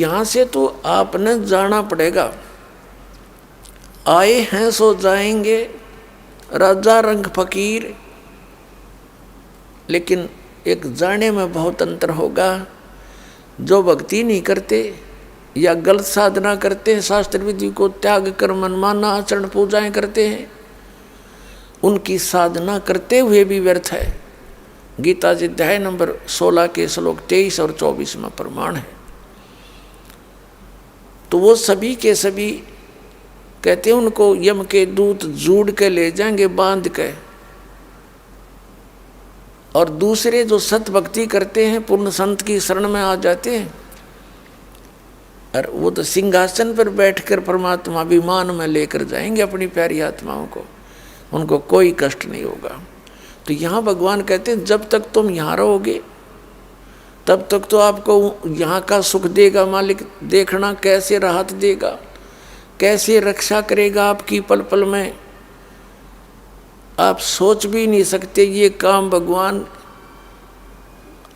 यहाँ से तो आपने जाना पड़ेगा। आए हैं सो जाएंगे, राजा रंग फकीर। लेकिन एक जाने में बहुत अंतर होगा। जो भक्ति नहीं करते या गलत साधना करते हैं, शास्त्र विधि को त्याग कर मनमाना आचरण पूजाएं करते हैं, उनकी साधना करते हुए भी व्यर्थ है। गीता जी अध्याय नंबर 16 के श्लोक 23 और 24 में प्रमाण है। तो वो सभी के सभी कहते हैं उनको यम के दूत जूड़ के ले जाएंगे बांध के। और दूसरे जो सत भक्ति करते हैं, पूर्ण संत की शरण में आ जाते हैं, और वो तो सिंहासन पर बैठकर परमात्मा विमान में लेकर जाएंगे अपनी प्यारी आत्माओं को, उनको कोई कष्ट नहीं होगा। तो यहाँ भगवान कहते हैं जब तक तुम यहाँ रहोगे तब तक तो आपको यहाँ का सुख देगा मालिक। देखना कैसे राहत देगा, कैसे रक्षा करेगा आपकी पल पल में। आप सोच भी नहीं सकते ये काम भगवान,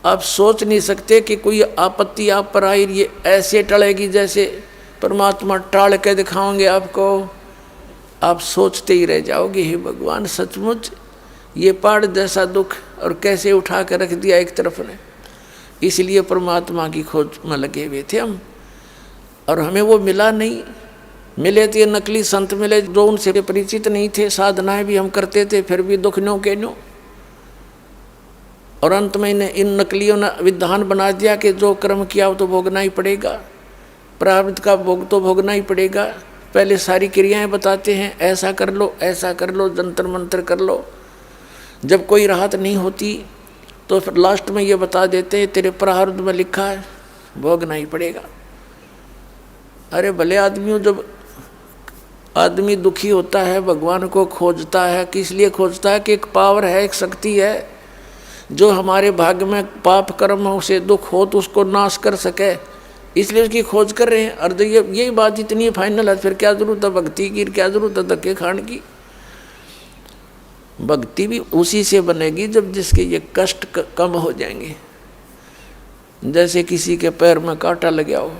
आप सोच नहीं सकते कि कोई आपत्ति आप पर आई ये ऐसे टलेगी जैसे परमात्मा टाल के दिखाओगे आपको। आप सोचते ही रह जाओगे हे भगवान सचमुच ये पहाड़ जैसा दुख और कैसे उठा कर रख दिया एक तरफ ने। इसलिए परमात्मा की खोज में लगे हुए थे हम, और हमें वो मिला नहीं। मिले थे नकली संत मिले जो उनसे परिचित नहीं थे, साधनाएं भी हम करते थे फिर भी दुख न्यों के न्यों। और अंत में इन नकलियों ने विधान बना दिया कि जो कर्म किया वो तो भोगना ही पड़ेगा, प्रारब्ध का भोग तो भोगना ही पड़ेगा। पहले सारी क्रियाएं बताते हैं, ऐसा कर लो ऐसा कर लो, जंतर मंतर कर लो। जब कोई राहत नहीं होती तो फिर लास्ट में ये बता देते हैं तेरे प्रारब्ध में लिखा है भोगना ही पड़ेगा। अरे भले आदमियों, जब आदमी दुखी होता है भगवान को खोजता है, किस लिए खोजता है कि एक पावर है, एक शक्ति है जो हमारे भाग्य में पाप कर्मों से दुख हो तो उसको नाश कर सके, इसलिए उसकी खोज कर रहे हैं। और यही बात इतनी फाइनल है, फिर क्या जरूरत है भक्ति की, क्या जरूरत है धक्के खाने की। भक्ति भी उसी से बनेगी जब जिसके ये कष्ट कम हो जाएंगे। जैसे किसी के पैर में कांटा लगा हो,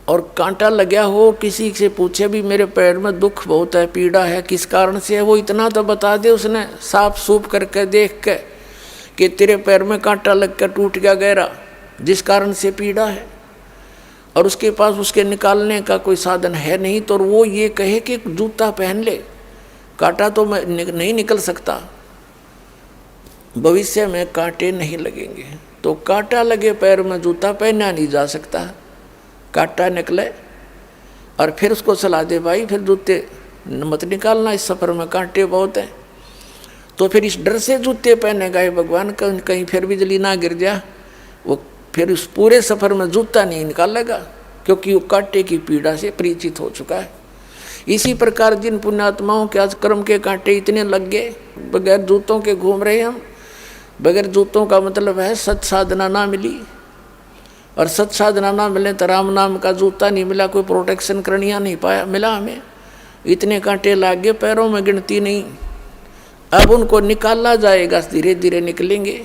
और कांटा लगा हो, किसी से पूछे भी मेरे पैर में दुख बहुत है, पीड़ा है, किस कारण से है, वो इतना तो बता दे उसने साफ सूफ करके देख के कि तेरे पैर में कांटा लग कर टूट गया गहरा, जिस कारण से पीड़ा है, और उसके पास उसके निकालने का कोई साधन है नहीं, तो वो ये कहे कि जूता पहन ले, कांटा तो मैं नहीं निकल सकता, भविष्य में कांटे नहीं लगेंगे। तो कांटा लगे पैर में जूता पहना नहीं जा सकता, कांटा निकले और फिर उसको सलाह दे भाई फिर जूते मत निकालना, इस सफ़र में कांटे बहुत हैं। तो फिर इस डर से जूते पहने गए भगवान, कहीं फिर बिजली ना गिर जाए, वो फिर उस पूरे सफ़र में जूता नहीं निकालेगा, क्योंकि वो कांटे की पीड़ा से परिचित हो चुका है। इसी प्रकार जिन पुण्यात्माओं के आज कर्म के कांटे इतने लग गए, बगैर जूतों के घूम रहे हम। बगैर जूतों का मतलब है सत साधना ना मिली, और सत साधना ना मिले तो राम नाम का जूता नहीं मिला, कोई प्रोटेक्शन करनिया नहीं पाया मिला हमें। इतने कांटे लग गए पैरों में गिनती नहीं। अब उनको निकाला जाएगा, धीरे धीरे निकलेंगे,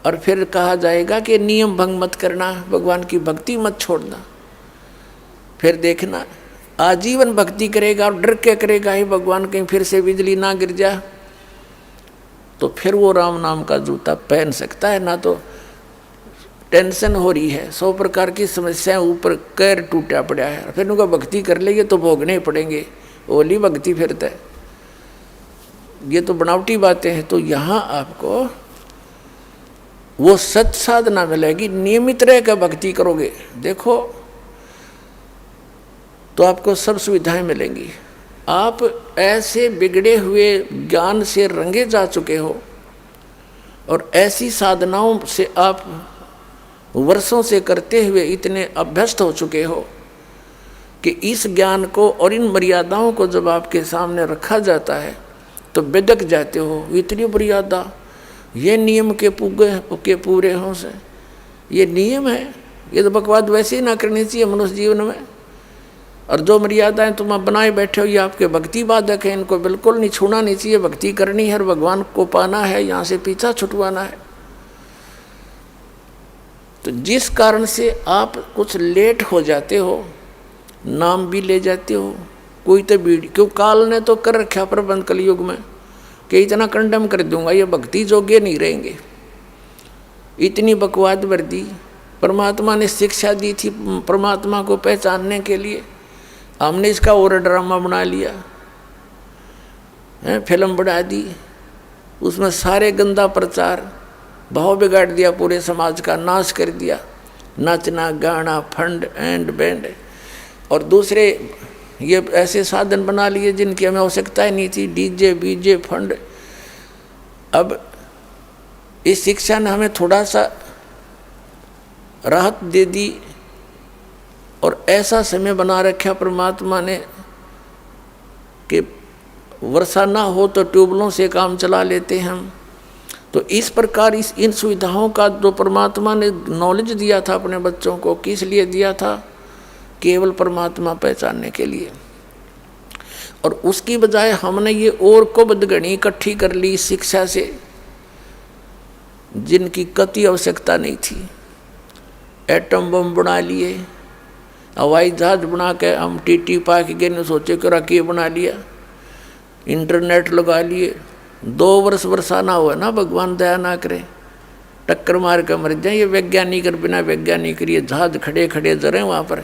और फिर कहा जाएगा कि नियम भंग मत करना, भगवान की भक्ति मत छोड़ना। फिर देखना आजीवन भक्ति करेगा और डर के करेगा ही भगवान कहीं फिर से बिजली ना गिर जाए, तो फिर वो राम नाम का जूता पहन सकता है। ना तो टेंशन हो रही है, 100 प्रकार की समस्याएं ऊपर कैर टूटा पड़ा है, फिर उनका भक्ति कर लेंगे तो भोगने पड़ेंगे, ओली भक्ति फिरता है। ये तो बनावटी बातें हैं। तो यहाँ आपको वो सत साधना मिलेगी, नियमित रह कर भक्ति करोगे देखो तो आपको सब सुविधाएं मिलेंगी। आप ऐसे बिगड़े हुए ज्ञान से रंगे जा चुके हो, और ऐसी साधनाओं से आप वर्षों से करते हुए इतने अभ्यस्त हो चुके हो कि इस ज्ञान को और इन मर्यादाओं को जब आपके सामने रखा जाता है तो बेधक जाते हो। इतनी मर्यादा, ये नियम के पूरे हों से, ये नियम है, ये तो बकवाद वैसे ही ना करनी चाहिए मनुष्य जीवन में। और जो मर्यादाएं तुम अब बनाए बैठे हो ये आपके भक्ति बाधक है, इनको बिल्कुल नहीं छूना नहीं चाहिए। भक्ति करनी है और भगवान को पाना है, यहाँ से पीछा छुटवाना है। तो जिस कारण से आप कुछ लेट हो जाते हो, नाम भी ले जाते हो, कोई तो वीडियो, क्यों काल ने तो कर रखा प्रबंध कलयुग में कि इतना कंडम कर दूंगा, ये भक्ति जोग्य नहीं रहेंगे। इतनी बकवाद भर दी। परमात्मा ने शिक्षा दी थी परमात्मा को पहचानने के लिए, हमने इसका और ड्रामा बना लिया है, फिल्म बना दी, उसमें सारे गंदा प्रचार, भाव बिगाड़ दिया, पूरे समाज का नाश कर दिया, नाचना गाना फंड एंड बैंड, और दूसरे ये ऐसे साधन बना लिए जिनकी हमें आवश्यकता ही नहीं थी, डीजे बीजे फंड। अब इस शिक्षा ने हमें थोड़ा सा राहत दे दी, और ऐसा समय बना रखा परमात्मा ने कि वर्षा ना हो तो ट्यूबवेलों से काम चला लेते हैं हम। तो इस प्रकार इन सुविधाओं का जो परमात्मा ने नॉलेज दिया था अपने बच्चों को, किस लिए दिया था? केवल परमात्मा पहचानने के लिए। और उसकी बजाय हमने ये और को बदगणी इकट्ठी कर ली शिक्षा से, जिनकी कति आवश्यकता नहीं थी। एटम बम बना लिए, हवाई जहाज बना के हम टीटी पा के गए, सोचे कि रखिए बना लिया, इंटरनेट लगा लिए, 2 वर्ष वर्षा ना हुआ ना, भगवान दया ना करे, टक्कर मार कर मर जाए। ये वैज्ञानिक और बिना वैज्ञानिक ये जहाज खड़े खड़े जरे वहाँ पर,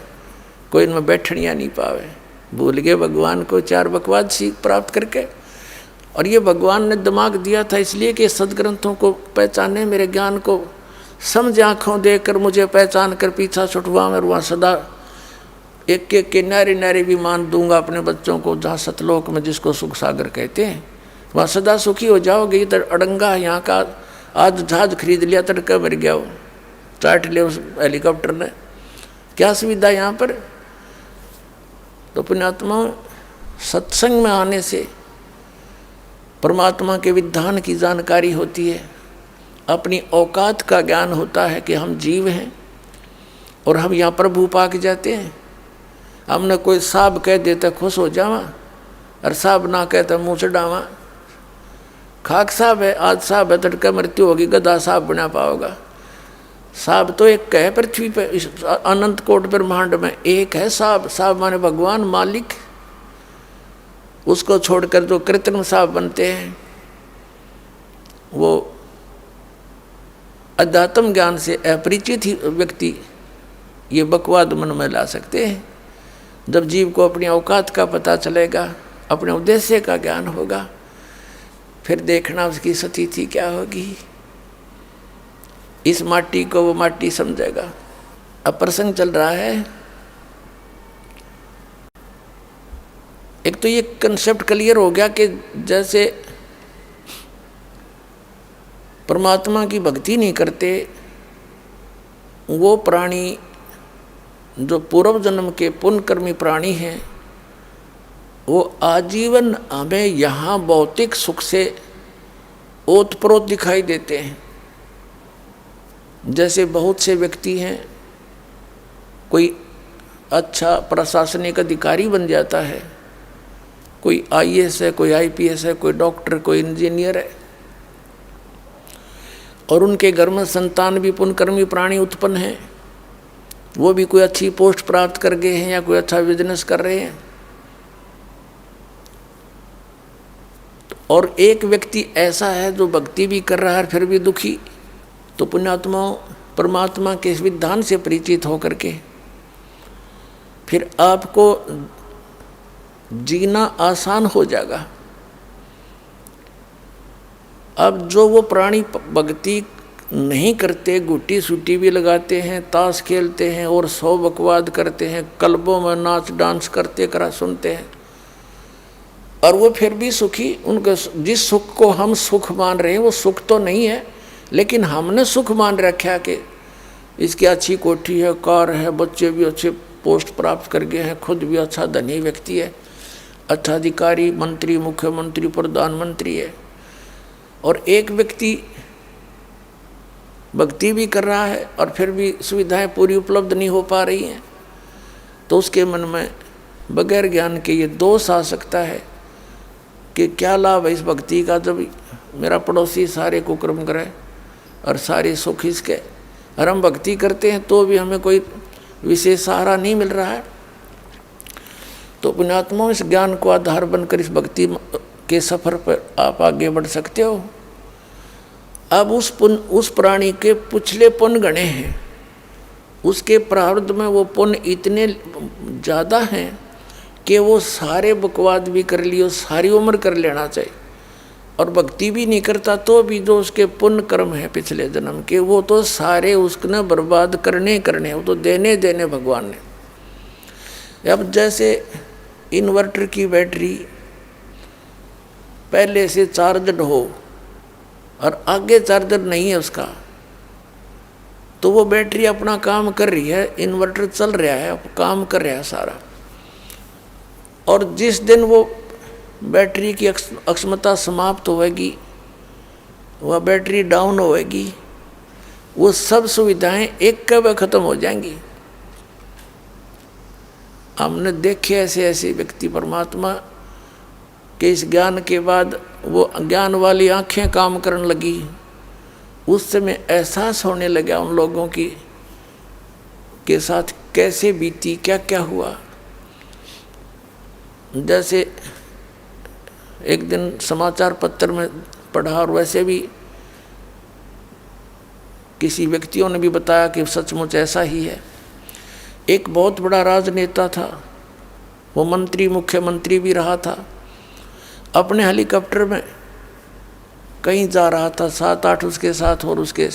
कोई इनमें बैठनिया नहीं पावे। भूल गए भगवान को 4 बकवाद सीख प्राप्त करके। और ये भगवान ने दिमाग दिया था इसलिए कि सदग्रंथों को पहचाने, मेरे ज्ञान को समझ, आँखों देख कर मुझे पहचान कर पीछा छुटवा मैं वहाँ सदा एक एक के नारे नारे भी मान दूंगा अपने बच्चों को, जहाँ सतलोक में जिसको सुख सागर कहते हैं, वहाँ सदा सुखी हो जाओगे। इधर अड़ंगा यहाँ का, आज जहाज खरीद लिया तड़का मर गया, वो चाट लिया उस हेलीकॉप्टर ने, क्या सुविधा यहाँ पर। तो पुण्यात्मा, सत्संग में आने से परमात्मा के विधान की जानकारी होती है, अपनी औकात का ज्ञान होता है कि हम जीव हैं और हम यहाँ प्रभु पाक जाते हैं। हमने कोई साहब कह देता खुश हो जावा, और साहब ना कहता मुँह चढ़ावा। खाक साहब है, आज साहब है, तड़का मृत्यु होगी, गधा साहब बना पाओगा। साहब तो एक है पृथ्वी पे, इस अनंत कोट ब्रह्मांड में एक है साहब। साहब माने भगवान मालिक, उसको छोड़कर जो कृत्रिम साहब बनते हैं वो अध्यात्म ज्ञान से अपरिचित ही व्यक्ति ये बकवाद मन में ला सकते हैं। जब जीव को अपनी औकात का पता चलेगा, अपने उद्देश्य का ज्ञान होगा, फिर देखना उसकी स्थिति क्या होगी। इस माटी को वो माटी समझेगा। अब प्रसंग चल रहा है, एक तो ये कंसेप्ट क्लियर हो गया कि जैसे परमात्मा की भक्ति नहीं करते वो प्राणी जो पूर्व जन्म के पुण्यकर्मी प्राणी हैं, वो आजीवन हमें यहाँ भौतिक सुख से ओतप्रोत दिखाई देते हैं। जैसे बहुत से व्यक्ति हैं, कोई अच्छा प्रशासनिक अधिकारी बन जाता है, कोई IAS है, कोई IPS है, कोई डॉक्टर, कोई इंजीनियर है, और उनके घर में संतान भी पुण्यकर्मी प्राणी उत्पन्न हैं, वो भी कोई अच्छी पोस्ट प्राप्त कर गए हैं या कोई अच्छा बिजनेस कर रहे हैं। और एक व्यक्ति ऐसा है जो भक्ति भी कर रहा है फिर भी दुखी। तो पुण्यात्माओं, परमात्मा के इस विधान से परिचित होकर के फिर आपको जीना आसान हो जाएगा। अब जो वो प्राणी भक्ति नहीं करते, गुट्टी सूटी भी लगाते हैं, ताश खेलते हैं और 100 बकवाद करते हैं, क्लबों में नाच डांस करते करा सुनते हैं, और वो फिर भी सुखी, उनके जिस सुख को हम सुख मान रहे हैं वो सुख तो नहीं है, लेकिन हमने सुख मान रखा कि इसकी अच्छी कोठी है, कार है, बच्चे भी अच्छे पोस्ट प्राप्त कर गए हैं, खुद भी अच्छा धनी व्यक्ति है, अच्छा अधिकारी, मंत्री, मुख्यमंत्री, प्रधानमंत्री है। और एक व्यक्ति भक्ति भी कर रहा है और फिर भी सुविधाएं पूरी उपलब्ध नहीं हो पा रही हैं, तो उसके मन में बगैर ज्ञान के ये दोष आ सकता है कि क्या लाभ है इस भक्ति का, जब मेरा पड़ोसी सारे कुकर्म करे और सारे सुख इसके, और हम भक्ति करते हैं तो भी हमें कोई विशेष सहारा नहीं मिल रहा है। तो पुण्यात्माओं, इस ज्ञान को आधार बनकर इस भक्ति के सफर पर आप आगे बढ़ सकते हो। अब उस प्राणी के पिछले पुण्य गणे हैं, उसके प्रारब्ध में वो पुण्य इतने ज़्यादा हैं कि वो सारे बकवाद भी कर लियो, सारी उम्र कर लेना चाहिए, और भक्ति भी नहीं करता तो भी जो उसके पुण्य कर्म है पिछले जन्म के, वो तो सारे उसने बर्बाद करने वो तो देने भगवान ने। अब जैसे इन्वर्टर की बैटरी पहले से चार्जड हो और आगे चार्जर नहीं है उसका, तो वो बैटरी अपना काम कर रही है, इन्वर्टर चल रहा है, काम कर रहा है सारा। और जिस दिन वो बैटरी की अक्षमता समाप्त होगी, वह बैटरी डाउन होगी, वो सब सुविधाएं एक कब खत्म हो जाएंगी। हमने देखे ऐसे व्यक्ति परमात्मा के इस ज्ञान के बाद वो ज्ञान वाली आंखें काम करने लगी, उस समय एहसास होने लगा उन लोगों की के साथ कैसे बीती, क्या क्या हुआ। जैसे एक दिन समाचार पत्र में पढ़ा, और वैसे भी किसी व्यक्तियों ने भी बताया कि सचमुच ऐसा ही है। एक बहुत बड़ा राजनेता था, वो मंत्री, मुख्यमंत्री भी रहा था, अपने हेलीकॉप्टर में कहीं जा रहा था, 7-8 उसके साथ और उसके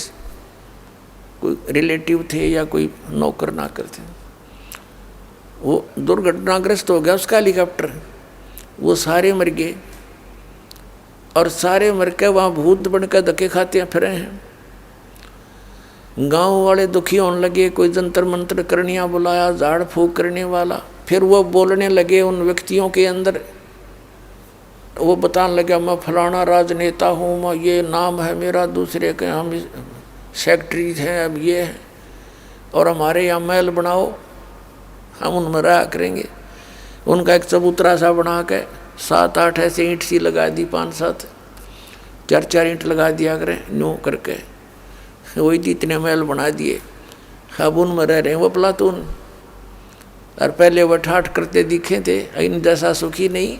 कोई रिलेटिव थे या कोई नौकर नाकर थे। वो दुर्घटनाग्रस्त हो गया उसका हेलीकॉप्टर, वो सारे मर गए, और सारे मर के वहाँ भूत बनकर धक्के खाते फिरे हैं। गांव वाले दुखी होने लगे, कोई जंतर मंत्र करनिया बुलाया, झाड़ फूक करने वाला। फिर वो बोलने लगे उन व्यक्तियों के अंदर, वो बताने लगा मैं फलाना राजनेता हूँ, मैं ये नाम है मेरा, दूसरे के हम सेक्रेटरी हैं, अब ये है, और हमारे यहाँ महल बनाओ, हम उनमें रहा करेंगे। उनका एक चबूतरा सा बना के 7-8 ऐसे ईंट सी लगा दी, 5-7 4-4 ईंट लगा दिया करें, न्यू करके वही इतने महल बना दिए। अब उनमें रह रहे हैं वो प्लातून, और पहले वो ठाठ करते दिखे थे, इन जैसा सुखी नहीं।